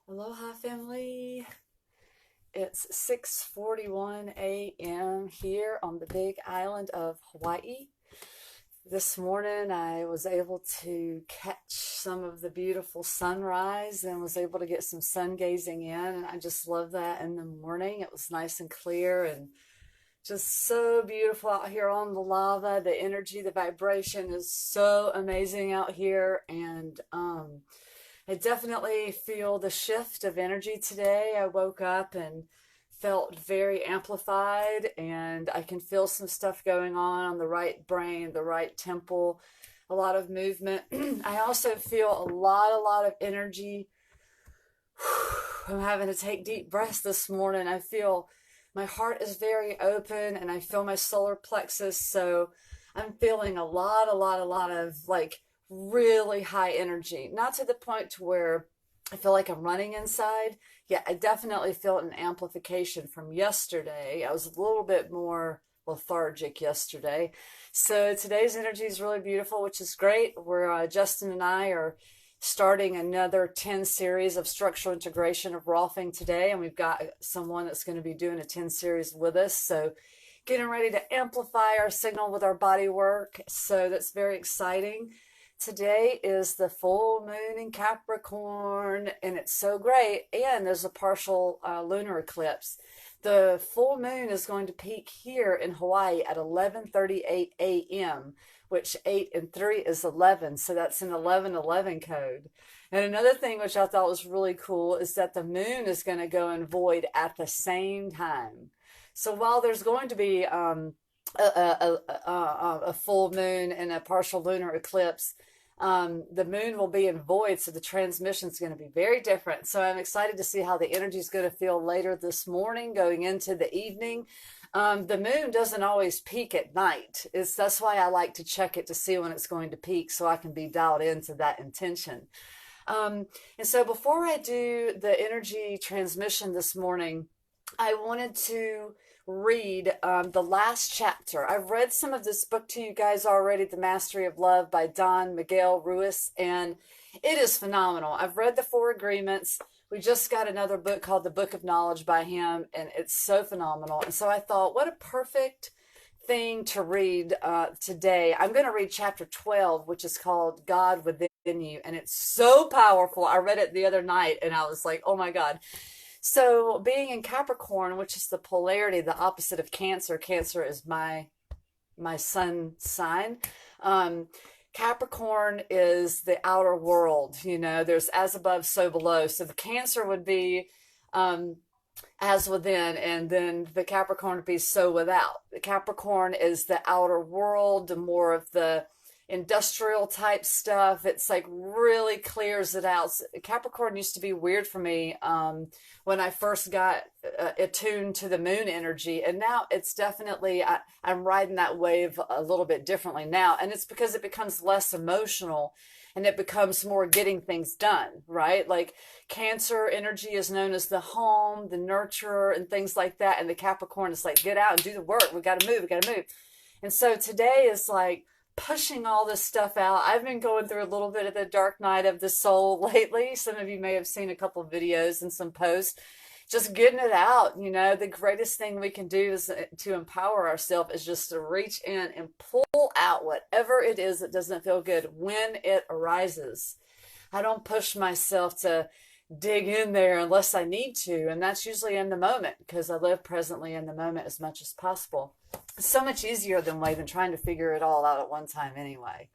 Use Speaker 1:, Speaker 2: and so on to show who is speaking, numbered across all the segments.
Speaker 1: Aloha family. It's 6:41 a.m. here on the big island of Hawaii. This morning I was able to catch some of the beautiful sunrise and was able to get some sun gazing in, and I just love that in the morning. It was nice and clear and just so beautiful out here on the lava. The energy, the vibration is so amazing out here, and I definitely feel the shift of energy today. I woke up and felt very amplified, and I can feel some stuff going on the right brain, the right temple, a lot of movement. I also feel a lot of energy. I'm having to take deep breaths this morning. I feel my heart is very open and I feel my solar plexus. So I'm feeling a lot of like really high energy. Not to the point to where I feel like I'm running inside. Yeah, I definitely feel an amplification from yesterday. I was a little bit more lethargic yesterday. So today's energy is really beautiful, which is great. Justin and I are starting another 10 series of structural integration of Rolfing today, and we've got someone that's going to be doing a 10 series with us. So getting ready to amplify our signal with our body work. So that's very exciting. Today is the full moon in Capricorn, and it's so great. And there's a partial lunar eclipse. The full moon is going to peak here in Hawaii at 11:38 a.m., which 8 and 3 is 11. So that's an 1111 code. And another thing which I thought was really cool is that the moon is going to go in void at the same time. So while there's going to be a full moon and a partial lunar eclipse, the moon will be in void, so the transmission is going to be very different. So I'm excited to see how the energy is going to feel later this morning, going into the evening. The moon doesn't always peak at night. That's why I like to check it to see when it's going to peak, so I can be dialed into that intention. And so before I do the energy transmission this morning, I wanted to read the last chapter. I've read some of this book to you guys already, The Mastery of Love by Miguel Ruiz, and it is phenomenal. I've read the Four Agreements. We just got another book called The Book of Knowledge by him, and it's so phenomenal. And so I thought, what a perfect thing to read today. I'm going to read chapter 12, which is called God Within You, and it's so powerful. I read it the other night, and I was like, oh my God. So being in Capricorn, which is the polarity, the opposite of Cancer. Cancer is my sun sign. Capricorn is the outer world. There's as above, so below. So the Cancer would be as within, and then the Capricorn would be so without. The Capricorn is the outer world, the more of the industrial type stuff. It's like really clears it out. Capricorn used to be weird for me when I first got attuned to the moon energy, and now it's definitely I'm riding that wave a little bit differently now, and it's because it becomes less emotional and it becomes more getting things done, right? Like Cancer energy is known as the home, the nurturer, and things like that, and the Capricorn is like, get out and do the work. We got to move. And so today is like pushing all this stuff out. I've been going through a little bit of the dark night of the soul lately. Some of you may have seen a couple of videos and some posts. Just getting it out. The greatest thing we can do is to empower ourselves is just to reach in and pull out whatever it is that doesn't feel good when it arises. I don't push myself to dig in there unless I need to, and that's usually in the moment because I live presently in the moment as much as possible. It's so much easier than trying to figure it all out at one time anyway.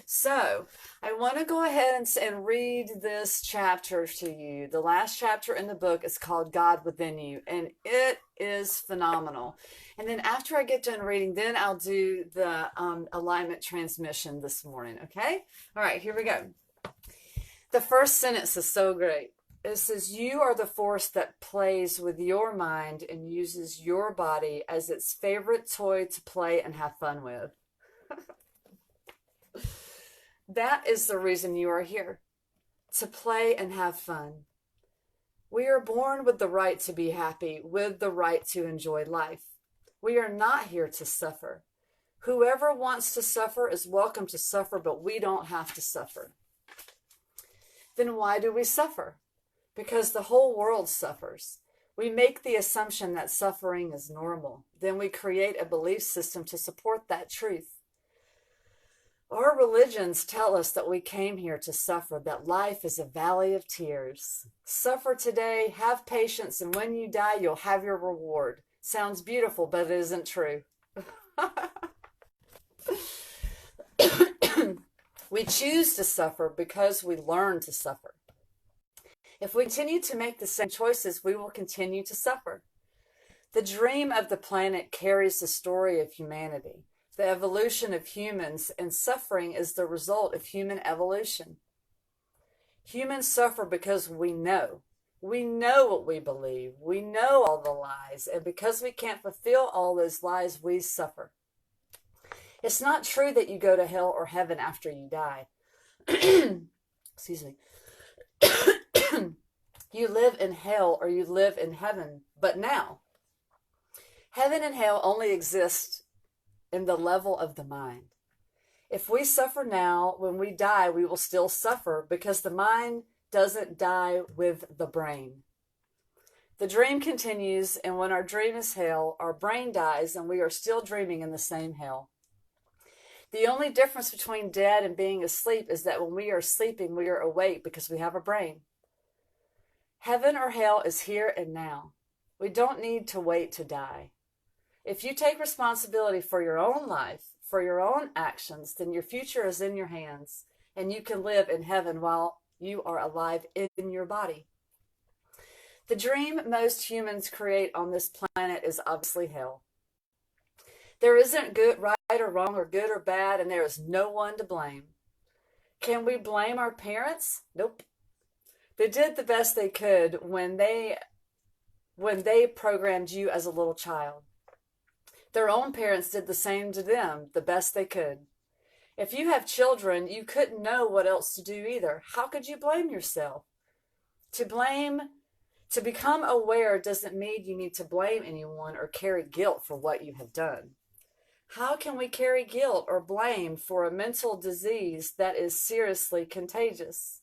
Speaker 1: So I want to go ahead and read this chapter to you. The last chapter in the book is called God Within You, and it is phenomenal. And then after I get done reading, then I'll do the alignment transmission this morning, okay? All right, here we go. The first sentence is so great. It says, you are the force that plays with your mind and uses your body as its favorite toy to play and have fun with. That is the reason you are here, to play and have fun. We are born with the right to be happy, with the right to enjoy life. We are not here to suffer. Whoever wants to suffer is welcome to suffer, but we don't have to suffer. Then why do we suffer? because the whole world suffers. We make the assumption that suffering is normal. Then we create a belief system to support that truth. Our religions tell us that we came here to suffer, that life is a valley of tears. Suffer today, have patience, and when you die, you'll have your reward. Sounds beautiful, but it isn't true. We choose to suffer because we learn to suffer. If we continue to make the same choices, we will continue to suffer. The dream of the planet carries the story of humanity, the evolution of humans, and suffering is the result of human evolution. Humans suffer because we know. We know what we believe. We know all the lies, and because we can't fulfill all those lies, we suffer. It's not true that you go to hell or heaven after you die. Excuse me. You live in hell or you live in heaven, but now. Heaven and hell only exist in the level of the mind. If we suffer now, when we die, we will still suffer because the mind doesn't die with the brain. The dream continues, and when our dream is hell, our brain dies and we are still dreaming in the same hell. The only difference between dead and being asleep is that when we are sleeping, we are awake because we have a brain. Heaven or hell is here and now. We don't need to wait to die. If you take responsibility for your own life, for your own actions, then your future is in your hands, and you can live in heaven while you are alive in your body. The dream most humans create on this planet is obviously hell. There isn't good, right or wrong, or good or bad, and there is no one to blame. Can we blame our parents? Nope. They did the best they could when they programmed you as a little child. Their own parents did the same to them, the best they could. If you have children, you couldn't know what else to do either. How could you blame yourself? To become aware doesn't mean you need to blame anyone or carry guilt for what you have done. How can we carry guilt or blame for a mental disease that is seriously contagious?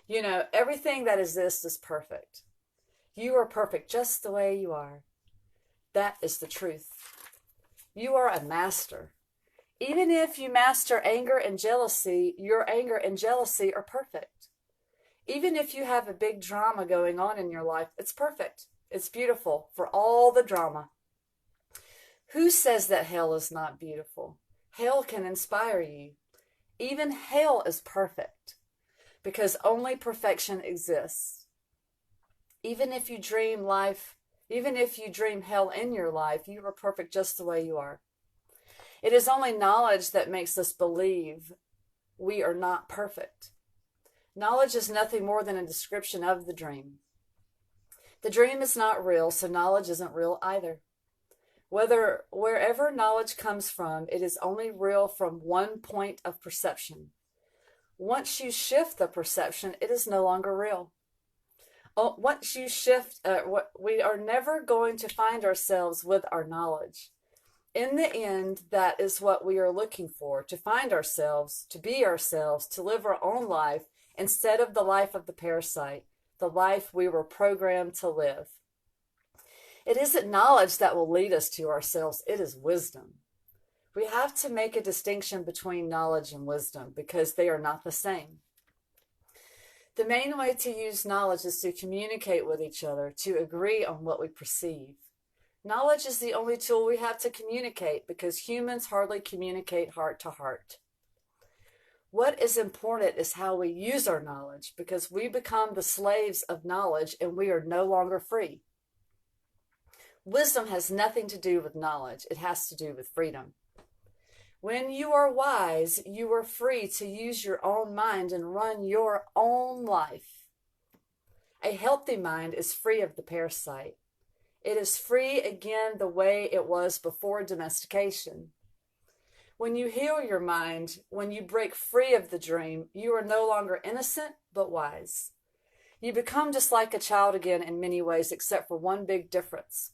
Speaker 1: You know, everything that exists is perfect. You are perfect just the way you are. That is the truth. You are a master. Even if you master anger and jealousy, your anger and jealousy are perfect. Even if you have a big drama going on in your life, it's perfect. It's beautiful for all the drama. Who says that hell is not beautiful? Hell can inspire you. Even hell is perfect because only perfection exists. Even if you dream hell in your life, you are perfect just the way you are. It is only knowledge that makes us believe we are not perfect. Knowledge is nothing more than a description of the dream. The dream is not real, so knowledge isn't real either. Wherever knowledge comes from, it is only real from one point of perception. Once you shift the perception, it is no longer real. Once you shift, we are never going to find ourselves with our knowledge. In the end, that is what we are looking for, to find ourselves, to be ourselves, to live our own life instead of the life of the parasite, the life we were programmed to live. It isn't knowledge that will lead us to ourselves, it is wisdom. We have to make a distinction between knowledge and wisdom because they are not the same. The main way to use knowledge is to communicate with each other, to agree on what we perceive. Knowledge is the only tool we have to communicate because humans hardly communicate heart to heart. What is important is how we use our knowledge because we become the slaves of knowledge and we are no longer free. Wisdom has nothing to do with knowledge. It has to do with freedom. When you are wise, you are free to use your own mind and run your own life. A healthy mind is free of the parasite. It is free again the way it was before domestication. When you heal your mind, when you break free of the dream, you are no longer innocent but wise. You become just like a child again in many ways except for one big difference.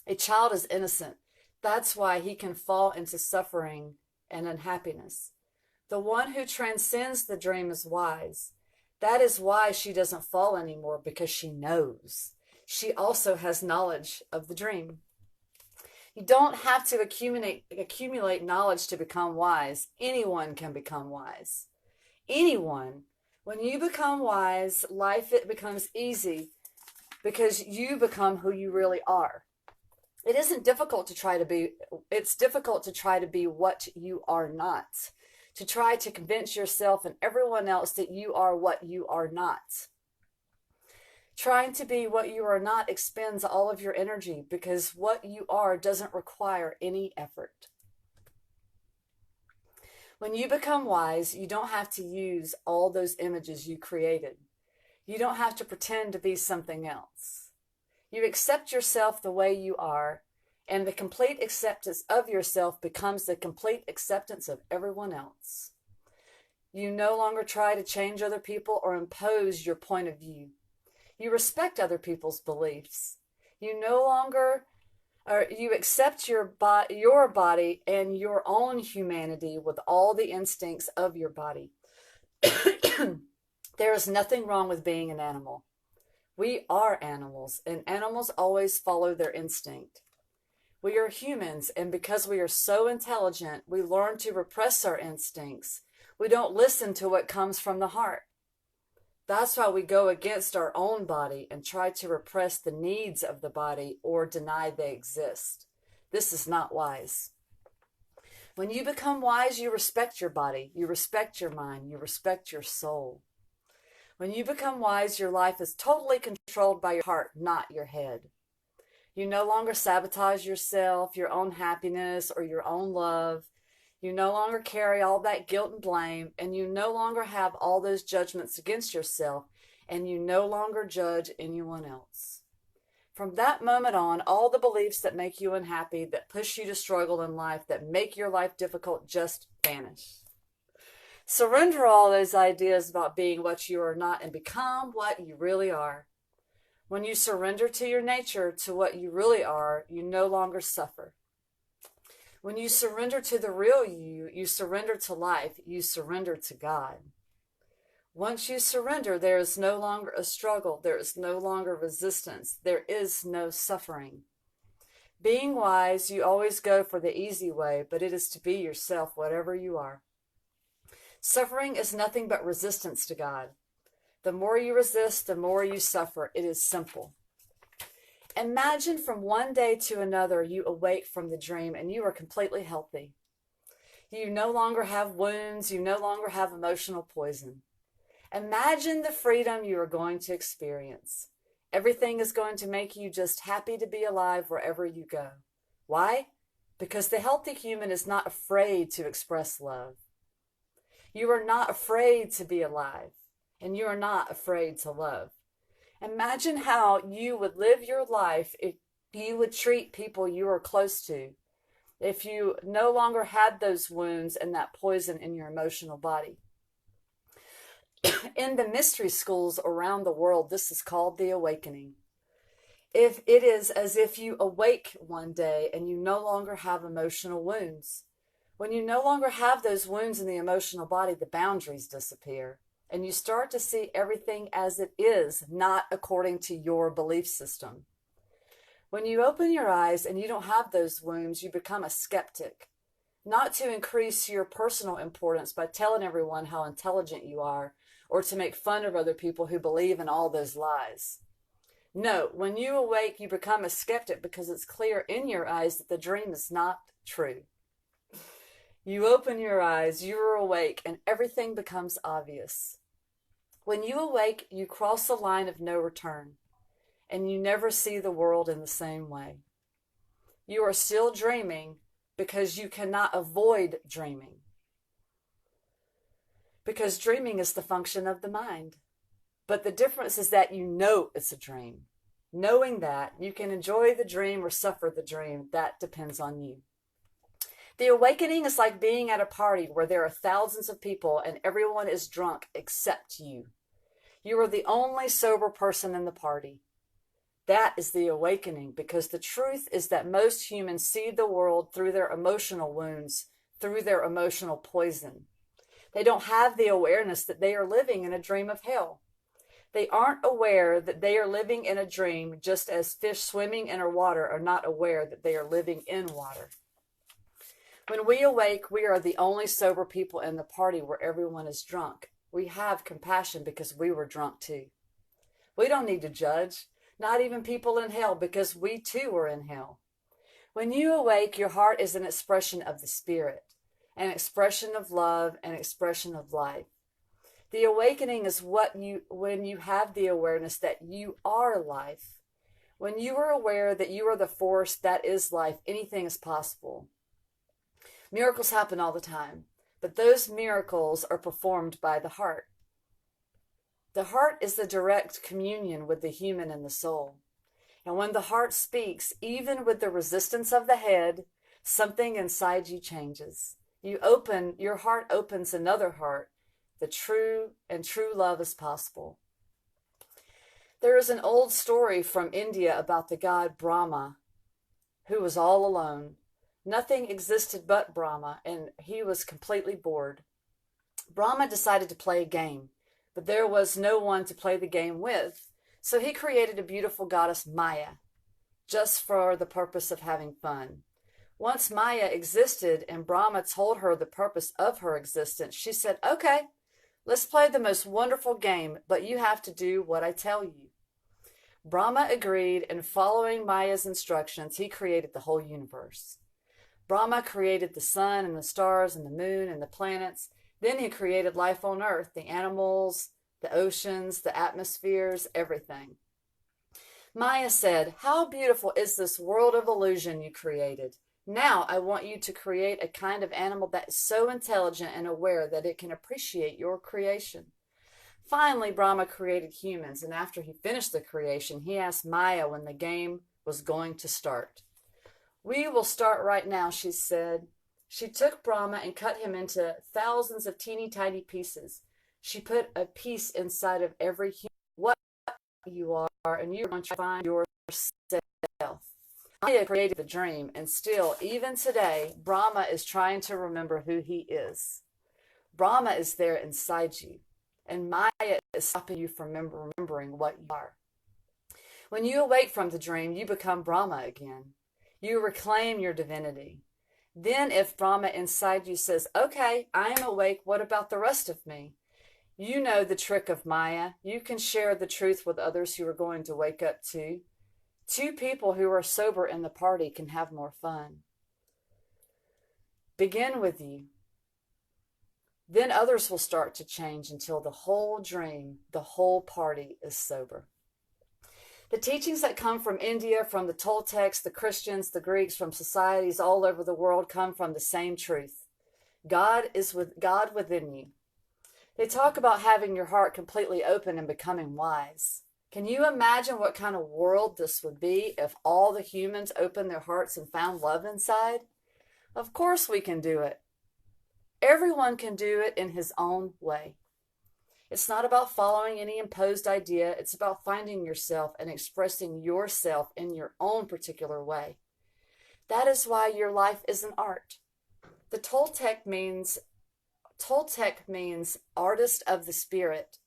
Speaker 1: A child is innocent. That's why he can fall into suffering and unhappiness. The one who transcends the dream is wise. That is why she doesn't fall anymore, because she knows. She also has knowledge of the dream. You don't have to accumulate knowledge to become wise. Anyone can become wise. Anyone. When you become wise, life it becomes easy because you become who you really are. It isn't difficult to try to be, it's difficult to try to be what you are not. To try to convince yourself and everyone else that you are what you are not. Trying to be what you are not expends all of your energy, because what you are doesn't require any effort. When you become wise, you don't have to use all those images you created. You don't have to pretend to be something else. You accept yourself the way you are, and the complete acceptance of yourself becomes the complete acceptance of everyone else. You no longer try to change other people or impose your point of view. You respect other people's beliefs. You no longer, or you accept your body and your own humanity with all the instincts of your body. There is nothing wrong with being an animal. We are animals, and animals always follow their instinct. We are humans, and because we are so intelligent, we learn to repress our instincts. We don't listen to what comes from the heart. That's why we go against our own body and try to repress the needs of the body or deny they exist. This is not wise. When you become wise, you respect your body, you respect your mind, you respect your soul. When you become wise, your life is totally controlled by your heart, not your head. You no longer sabotage yourself, your own happiness, or your own love. You no longer carry all that guilt and blame, and you no longer have all those judgments against yourself, and you no longer judge anyone else. From that moment on, all the beliefs that make you unhappy, that push you to struggle in life, that make your life difficult, just vanish. Surrender all those ideas about being what you are not and become what you really are. When you surrender to your nature, to what you really are, you no longer suffer. When you surrender to the real you, you surrender to life, you surrender to God. Once you surrender, there is no longer a struggle, there is no longer resistance, there is no suffering. Being wise, you always go for the easy way, but it is to be yourself, whatever you are. Suffering is nothing but resistance to God. The more you resist, the more you suffer. It is simple. Imagine from one day to another you awake from the dream and you are completely healthy. You no longer have wounds. You no longer have emotional poison. Imagine the freedom you are going to experience. Everything is going to make you just happy to be alive wherever you go. Why? Because the healthy human is not afraid to express love. You are not afraid to be alive, and you are not afraid to love. Imagine how you would live your life if you would treat people you are close to, if you no longer had those wounds and that poison in your emotional body. In the mystery schools around the world, this is called the awakening. If it is as if you awake one day and you no longer have emotional wounds. When you no longer have those wounds in the emotional body, the boundaries disappear. And you start to see everything as it is, not according to your belief system. When you open your eyes and you don't have those wounds, you become a skeptic. Not to increase your personal importance by telling everyone how intelligent you are, or to make fun of other people who believe in all those lies. No, when you awake, you become a skeptic because it's clear in your eyes that the dream is not true. You open your eyes, you are awake, and everything becomes obvious. When you awake, you cross the line of no return, and you never see the world in the same way. You are still dreaming because you cannot avoid dreaming. Because dreaming is the function of the mind. But the difference is that you know it's a dream. Knowing that, you can enjoy the dream or suffer the dream. That depends on you. The awakening is like being at a party where there are thousands of people and everyone is drunk except you. You are the only sober person in the party. That is the awakening, because the truth is that most humans see the world through their emotional wounds, through their emotional poison. They don't have the awareness that they are living in a dream of hell. They aren't aware that they are living in a dream, just as fish swimming in water are not aware that they are living in water. When we awake, we are the only sober people in the party where everyone is drunk. We have compassion because we were drunk too. We don't need to judge, not even people in hell, because we too were in hell. When you awake, your heart is an expression of the Spirit, an expression of love, an expression of life. The awakening is when you have the awareness that you are life. When you are aware that you are the force that is life, anything is possible. Miracles happen all the time, but those miracles are performed by the heart. The heart is the direct communion with the human and the soul. And when the heart speaks, even with the resistance of the head, something inside you changes. Your heart opens another heart. The true love is possible. There is an old story from India about the god Brahma, who was all alone. Nothing existed but Brahma, and he was completely bored. Brahma decided to play a game, but there was no one to play the game with, so he created a beautiful goddess Maya, just for the purpose of having fun. Once Maya existed and Brahma told her the purpose of her existence, she said, "Okay, let's play the most wonderful game, but you have to do what I tell you." Brahma agreed, and following Maya's instructions, he created the whole universe. Brahma created the sun and the stars and the moon and the planets. Then he created life on earth, the animals, the oceans, the atmospheres, everything. Maya said, "How beautiful is this world of illusion you created? Now I want you to create a kind of animal that is so intelligent and aware that it can appreciate your creation." Finally, Brahma created humans, and after he finished the creation, he asked Maya when the game was going to start. "We will start right now," she said. She took Brahma and cut him into thousands of teeny tiny pieces. She put a piece inside of every human. What you are, and you're going to find yourself. Maya created the dream, and still, even today, Brahma is trying to remember who he is. Brahma is there inside you, and Maya is stopping you from remembering what you are. When you awake from the dream, you become Brahma again. You reclaim your divinity. Then if Brahma inside you says, "Okay, I am awake, what about the rest of me?" You know the trick of Maya. You can share the truth with others who are going to wake up too. Two people who are sober in the party can have more fun. Begin with you. Then others will start to change until the whole dream, the whole party is sober. The teachings that come from India, from the Toltecs, the Christians, the Greeks, from societies all over the world come from the same truth. God within you. They talk about having your heart completely open and becoming wise. Can you imagine what kind of world this would be if all the humans opened their hearts and found love inside? Of course we can do it. Everyone can do it in his own way. It's not about following any imposed idea. It's about finding yourself and expressing yourself in your own particular way. That is why your life is an art. The Toltec means artist of the spirit.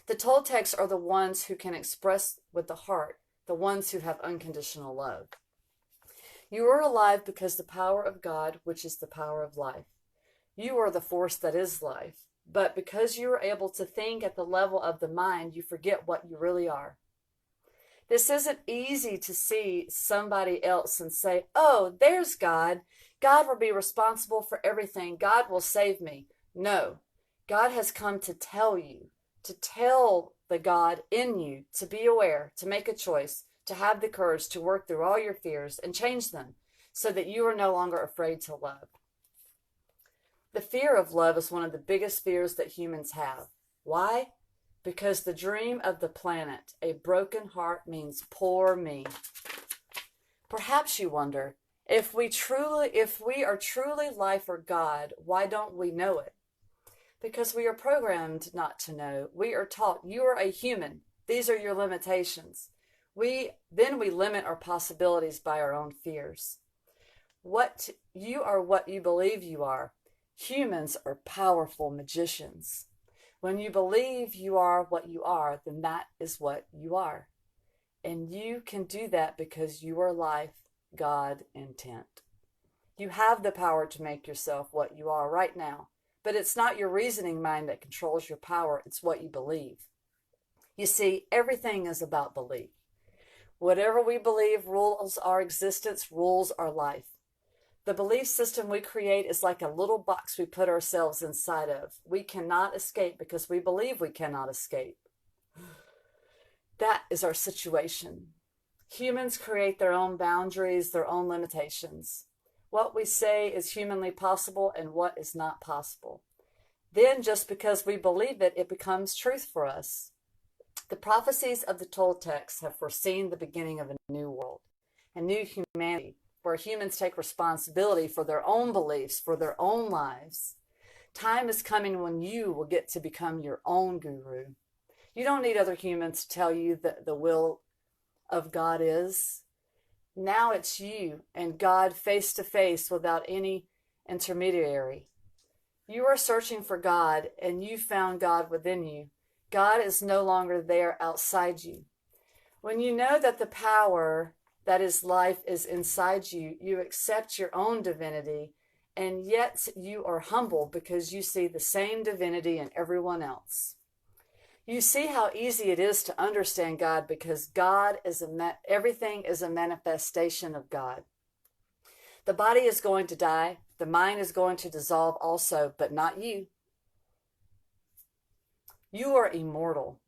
Speaker 1: The Toltecs are the ones who can express with the heart, the ones who have unconditional love. You are alive because the power of God, which is the power of life. You are the force that is life. But because you are able to think at the level of the mind, you forget what you really are. This isn't easy to see somebody else and say, "Oh, there's God. God will be responsible for everything. God will save me." No, God has come to tell you, to tell the God in you to be aware, to make a choice, to have the courage to work through all your fears and change them so that you are no longer afraid to love. The fear of love is one of the biggest fears that humans have. Why? Because the dream of the planet, a broken heart, means poor me. Perhaps you wonder, if we are truly life or God, why don't we know it? Because we are programmed not to know. We are taught, you are a human. These are your limitations. Then we limit our possibilities by our own fears. You are what you believe you are. Humans are powerful magicians. When you believe you are what you are, then that is what you are. And you can do that because you are life, God, intent. You have the power to make yourself what you are right now. But it's not your reasoning mind that controls your power. It's what you believe. You see, everything is about belief. Whatever we believe rules our existence, rules our life. The belief system we create is like a little box we put ourselves inside of. We cannot escape because we believe we cannot escape. That is our situation. Humans create their own boundaries, their own limitations. What we say is humanly possible and what is not possible. Then, just because we believe it, it becomes truth for us. The prophecies of the Toltecs have foreseen the beginning of a new world, a new humanity, where humans take responsibility for their own beliefs, for their own lives. Time is coming when you will get to become your own guru. You don't need other humans to tell you that the will of God is. Now it's you and God face to face without any intermediary. You are searching for God and you found God within you. God is no longer there outside you. When you know that the power that is life is inside you, you accept your own divinity, and yet you are humble because you see the same divinity in everyone else. You see how easy it is to understand God because God is everything is a manifestation of God. The body is going to die. The mind is going to dissolve also, but not you. You are immortal.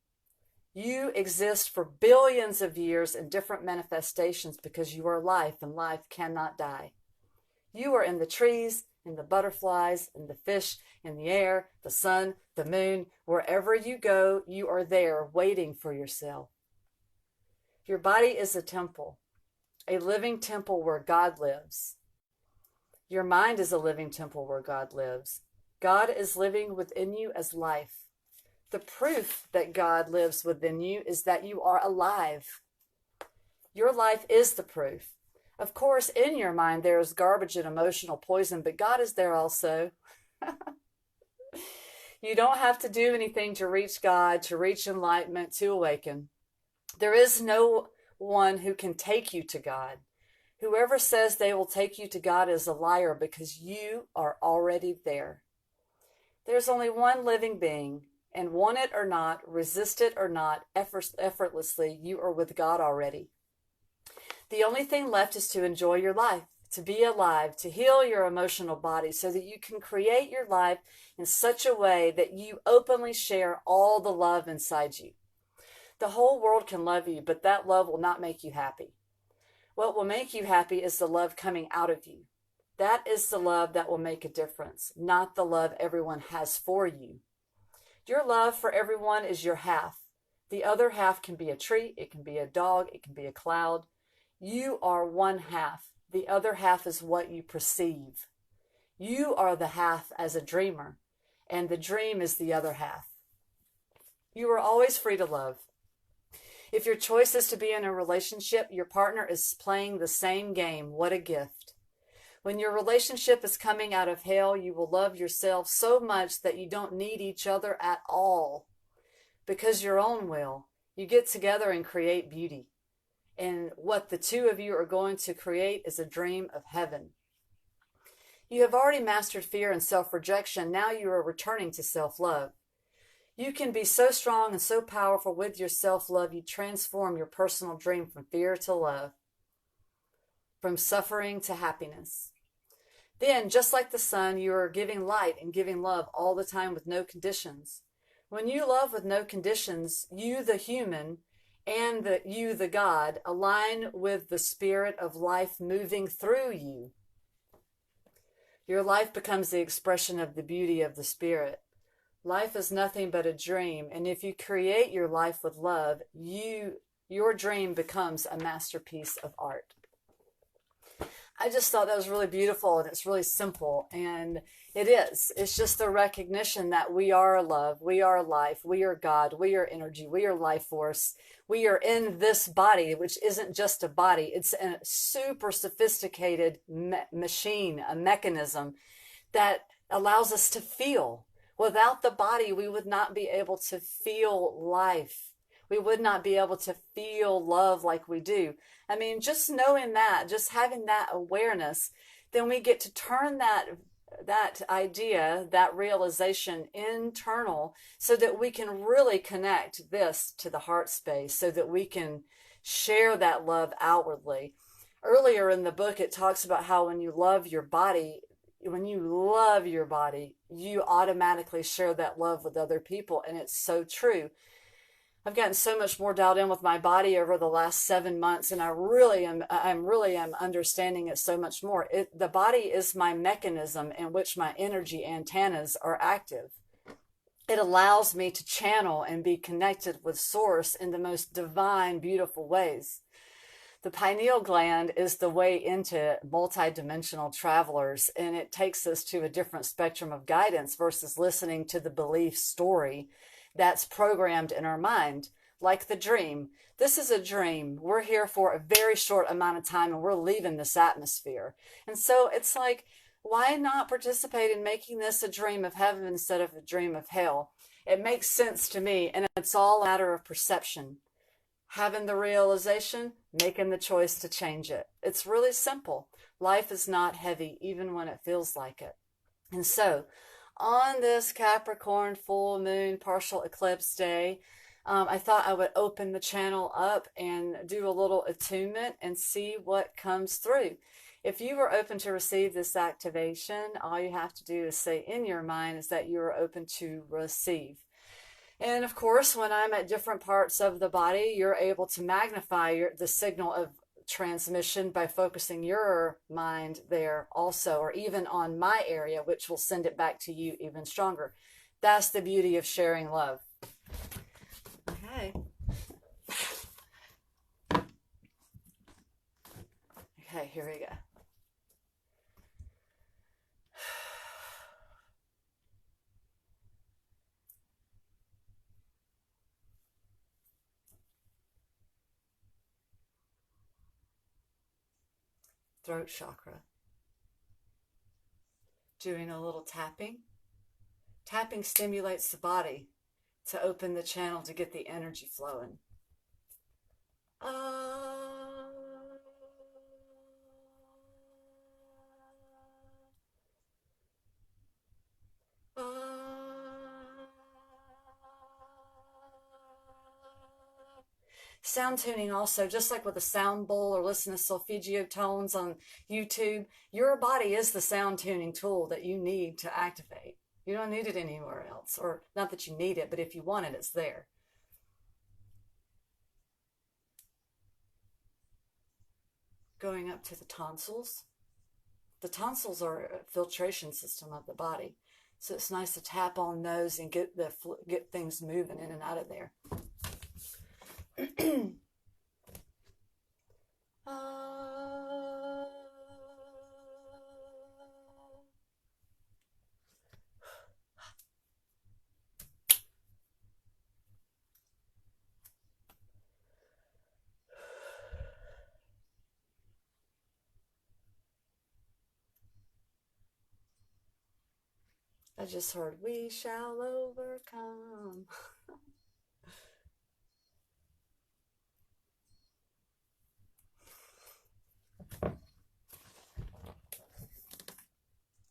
Speaker 1: You exist for billions of years in different manifestations because you are life and life cannot die. You are in the trees, in the butterflies, in the fish, in the air, the sun, the moon. Wherever you go, you are there waiting for yourself. Your body is a temple, a living temple where God lives. Your mind is a living temple where God lives. God is living within you as life. The proof that God lives within you is that you are alive. Your life is the proof. Of course, in your mind, there is garbage and emotional poison, but God is there also. You don't have to do anything to reach God, to reach enlightenment, to awaken. There is no one who can take you to God. Whoever says they will take you to God is a liar because you are already there. There's only one living being, and want it or not, resist it or not, effortlessly, you are with God already. The only thing left is to enjoy your life, to be alive, to heal your emotional body so that you can create your life in such a way that you openly share all the love inside you. The whole world can love you, but that love will not make you happy. What will make you happy is the love coming out of you. That is the love that will make a difference, not the love everyone has for you. Your love for everyone is your half. The other half can be a tree, it can be a dog, it can be a cloud. You are one half. The other half is what you perceive. You are the half as a dreamer, and the dream is the other half. You are always free to love. If your choice is to be in a relationship, your partner is playing the same game. What a gift. When your relationship is coming out of hell, you will love yourself so much that you don't need each other at all. Because your own will, you get together and create beauty. And what the two of you are going to create is a dream of heaven. You have already mastered fear and self-rejection. Now you are returning to self-love. You can be so strong and so powerful with your self-love, you transform your personal dream from fear to love, from suffering to happiness. Then, just like the sun, you are giving light and giving love all the time with no conditions. When you love with no conditions, you, the human, and you, the God, align with the spirit of life moving through you. Your life becomes the expression of the beauty of the spirit. Life is nothing but a dream, and if you create your life with love, your dream becomes a masterpiece of art. I just thought that was really beautiful, and it's really simple, and it is. It's just the recognition that we are love, we are life, we are God, we are energy, we are life force. We are in this body, which isn't just a body. It's a super sophisticated machine, a mechanism that allows us to feel. Without the body, we would not be able to feel life. We would not be able to feel love like we do. I mean, just knowing that, just having that awareness, then we get to turn that idea, that realization internal so that we can really connect this to the heart space so that we can share that love outwardly. Earlier in the book, it talks about how when you love your body, you automatically share that love with other people. And it's so true. I've gotten so much more dialed in with my body over the last 7 months, and I'm really am understanding it so much more. The body is my mechanism in which my energy antennas are active. It allows me to channel and be connected with source in the most divine, beautiful ways. The pineal gland is the way into multidimensional travelers, and it takes us to a different spectrum of guidance versus listening to the belief story that's programmed in our mind, like the dream. This is a dream. We're here for a very short amount of time and we're leaving this atmosphere. And so it's like, why not participate in making this a dream of heaven instead of a dream of hell? It makes sense to me, and it's all a matter of perception. Having the realization, making the choice to change it. It's really simple. Life is not heavy, even when it feels like it. And so, on this Capricorn full moon partial eclipse day, I thought I would open the channel up and do a little attunement and see what comes through. If you are open to receive this activation, all you have to do is say in your mind is that you are open to receive. And of course, when I'm at different parts of the body, you're able to magnify the signal of transmission by focusing your mind there also, or even on my area, which will send it back to you even stronger. That's the beauty of sharing love. Okay. Okay, here we go. Throat chakra. Doing a little tapping. Tapping stimulates the body to open the channel to get the energy flowing. Sound tuning also, just like with a sound bowl or listen to solfeggio tones on YouTube, your body is the sound tuning tool that you need to activate. You don't need it anywhere else, or not that you need it, but if you want it, it's there. Going up to the tonsils. The tonsils are a filtration system of the body, so it's nice to tap on those and get things moving in and out of there. I just heard, we shall overcome.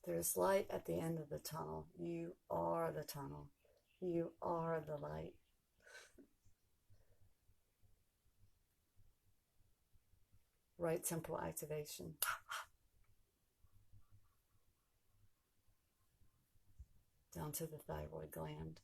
Speaker 1: There's light at the end of the tunnel. You are the tunnel. You are the light. Right temple activation. Down to the thyroid gland.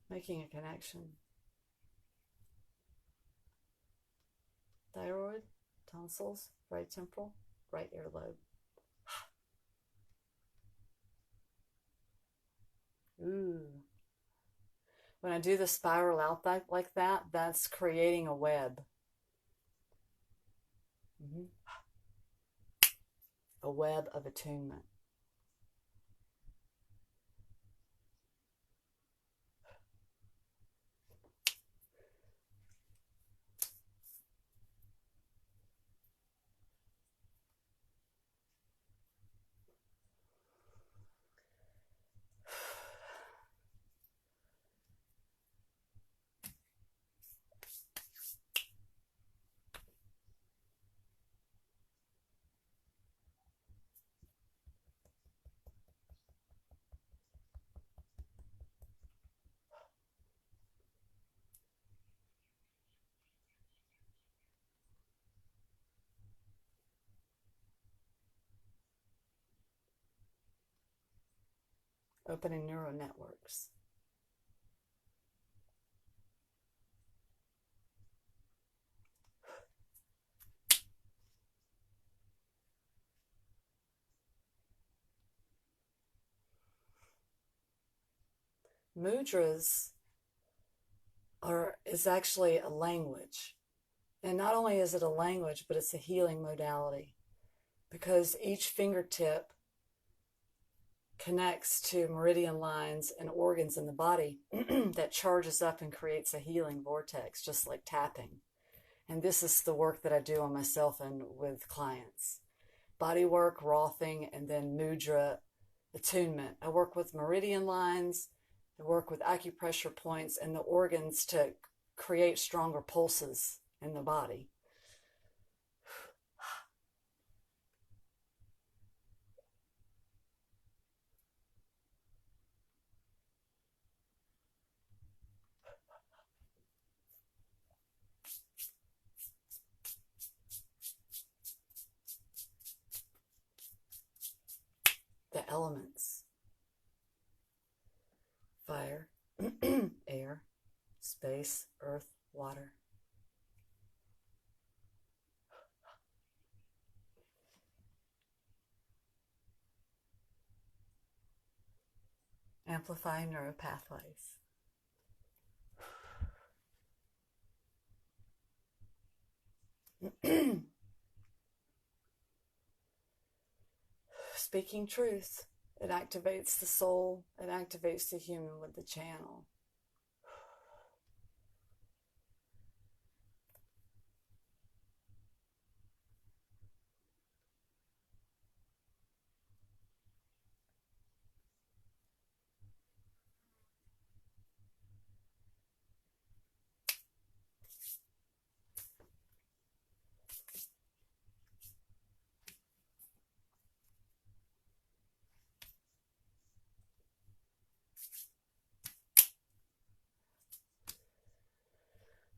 Speaker 1: Making a connection. Thyroid, tonsils, right temporal, right earlobe. Ooh. When I do the spiral out like that, that's creating a web. a web of attunement. Opening neural networks. Mudras is actually a language. And not only is it a language, but it's a healing modality, because each fingertip connects to meridian lines and organs in the body that charges up and creates a healing vortex, just like tapping. And this is the work that I do on myself and with clients. Body work, Rothing, and then mudra attunement. I work with meridian lines, I work with acupressure points and the organs to create stronger pulses in the body. The elements: fire, air, space, earth, water. Amplifying neuropathways. Speaking truth. It activates the soul. It activates the human with the channel.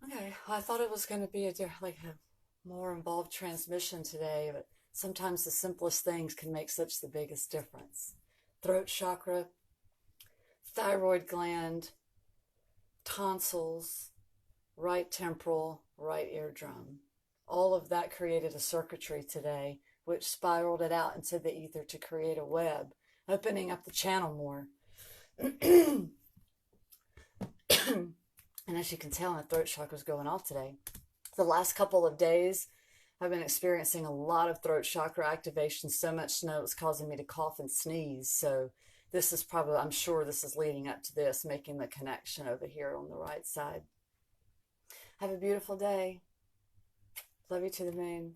Speaker 1: Okay, well, I thought it was going to be a more involved transmission today, but sometimes the simplest things can make such the biggest difference. Throat chakra, thyroid gland, tonsils, right temporal, right eardrum. All of that created a circuitry today, which spiraled it out into the ether to create a web, opening up the channel more. And as you can tell, my throat chakra is going off today. The last couple of days, I've been experiencing a lot of throat chakra activation, so much so it's causing me to cough and sneeze. So this is probably, I'm sure this is leading up to this, making the connection over here on the right side. Have a beautiful day. Love you to the moon.